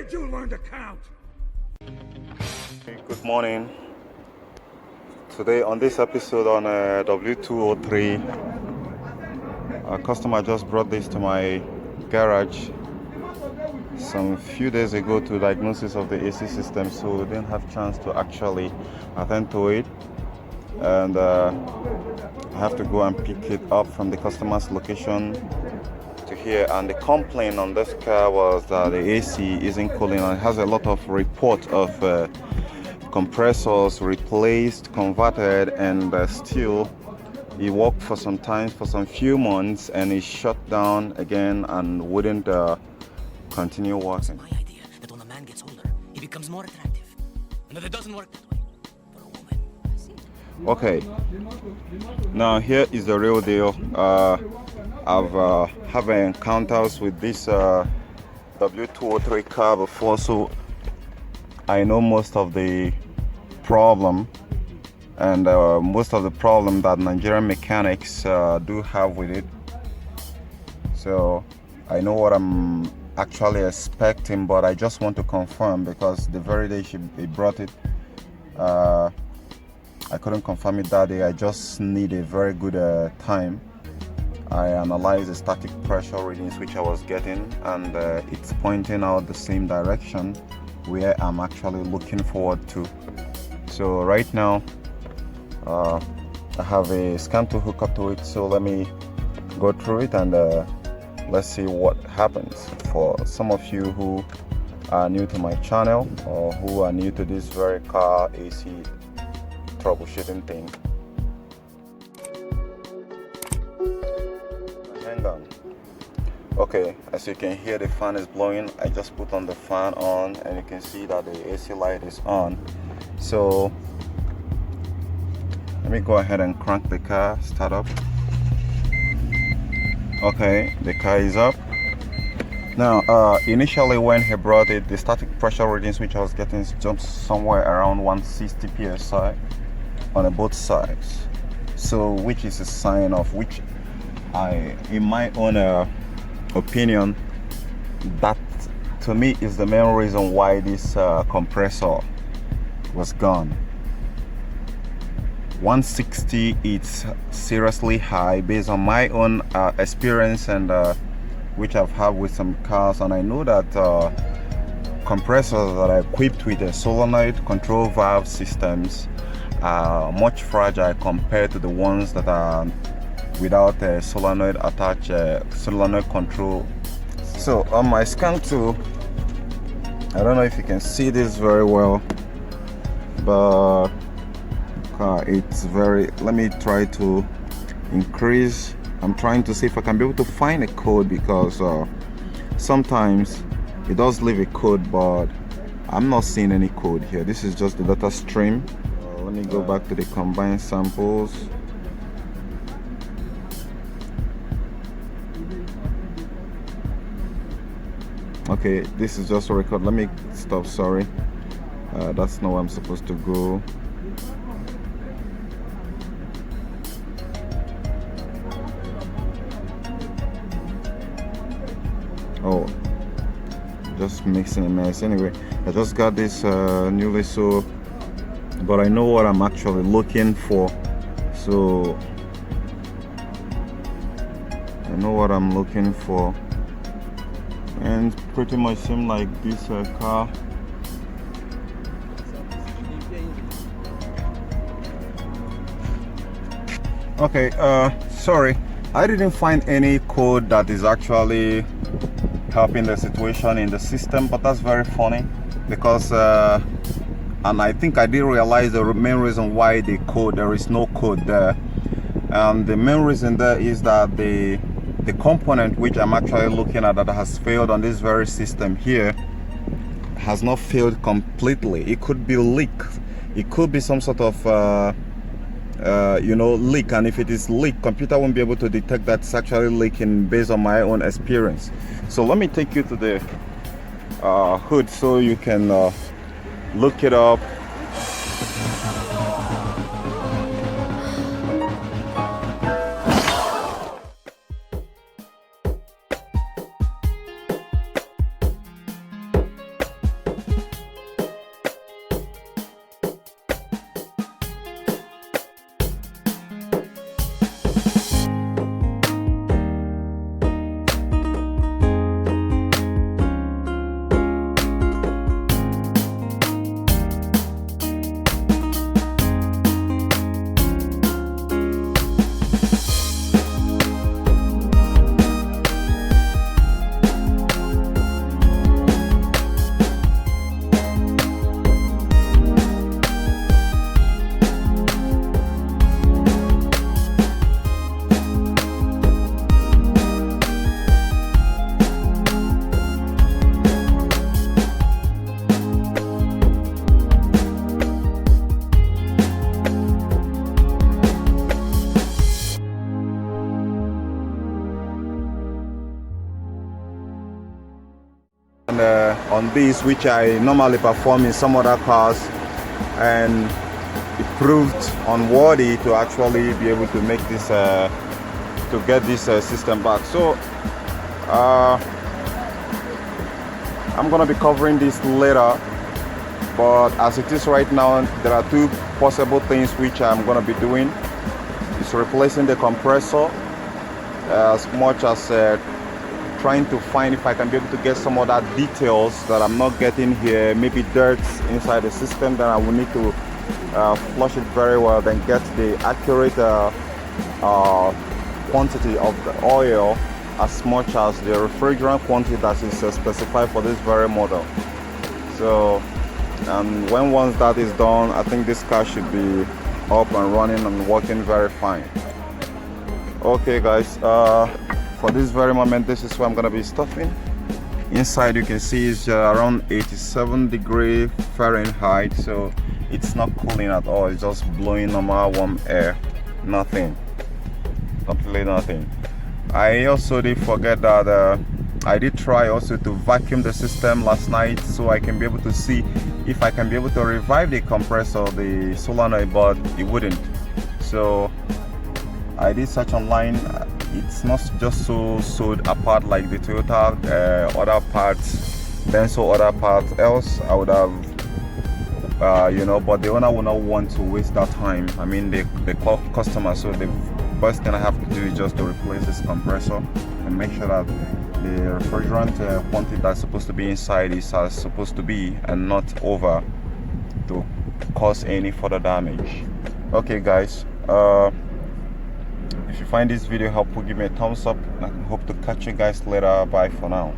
did you learn to count? Good morning. Today on this episode on W203, a customer just brought this to my garage some few days ago to diagnosis of the AC system, so we didn't have chance to actually attend to it, and I have to go and pick it up from the customer's location to here. And the complaint on this car was that the AC isn't cooling, and it has a lot of report of compressors replaced, converted, and still it worked for some time, for some few months, and it shut down again and wouldn't continue working. It's my idea that when a man gets older, he becomes more attractive, and that it doesn't work that way for a woman. Okay, now here is the real deal. I've have encounters with this W203 car before, so I know most of the problem and most of the problem that Nigerian mechanics do have with it. So I know what I'm actually expecting, but I just want to confirm, because the very day he brought it, I couldn't confirm it that day. I just need a very good time. I analyzed the static pressure readings which I was getting, and it's pointing out the same direction where I'm actually looking forward to. So right now I have a scan to hook up to it, so let me go through it and let's see what happens. For some of you who are new to my channel or who are new to this very car AC troubleshooting thing, hang on. Okay, as you can hear, the fan is blowing. I just put on the fan on, and you can see that the AC light is on. So let me go ahead and crank the car, start up. Okay, the car is up. Now, initially when he brought it, the static pressure readings which I was getting jumped somewhere around 160 psi on both sides. So, which is a sign of which in my own opinion, that to me is the main reason why this compressor was gone. 160, it's seriously high based on my own experience and which I've had with some cars, and I know that compressors that are equipped with a solenoid control valve systems are much fragile compared to the ones that are without a solenoid attached solenoid control. So on my scan 2, I don't know if you can see this very well, but it's very, let me try to increase. I'm trying to see if I can be able to find a code, because sometimes it does leave a code, but I'm not seeing any code here. This is just the data stream. Let me go back to the combined samples. Okay, this is just a record. Let me stop, sorry. That's not where I'm supposed to go. Oh, just mixing a mess. Anyway, I just got this newly, so but I know what I'm actually looking for. So I know what I'm looking for, and pretty much seem like this car. Okay, sorry, I didn't find any code that is actually helping the situation in the system, but that's very funny, because and I think I did realize the main reason why there is no code there, and the main reason there is that the component which I'm actually looking at that has failed on this very system here has not failed completely. It could be leak, it could be some sort of leak, and if it is leak, computer won't be able to detect that it's actually leaking based on my own experience. So let me take you to the hood so you can look it up. on this, which I normally perform in some other cars, and it proved unworthy to actually be able to make this to get this system back. So I'm gonna be covering this later, but as it is right now, there are two possible things which I'm gonna be doing. It's replacing the compressor, as much as trying to find if I can be able to get some other details that I'm not getting here, maybe dirt inside the system. Then I will need to flush it very well, then get the accurate quantity of the oil, as much as the refrigerant quantity that is specified for this very model. So once that is done, I think this car should be up and running and working very fine. Okay guys, for this very moment, this is where I'm gonna be stuffing. Inside you can see it's around 87 degrees Fahrenheit, so it's not cooling at all. It's just blowing normal warm air, nothing, completely nothing. I also did forget that I did try also to vacuum the system last night, so I can be able to see if I can be able to revive the compressor, the solenoid, but it wouldn't. So I did search online. It's not just so sewed apart like the Toyota other parts, Benzo other parts. Else I would have you know, but the owner will not want to waste that time. I mean the customer. So the first thing I have to do is just to replace this compressor and make sure that the refrigerant quantity that's supposed to be inside is as supposed to be, and not over to cause any further damage. Okay guys, if you find this video helpful, give me a thumbs up, and I hope to catch you guys later. Bye for now.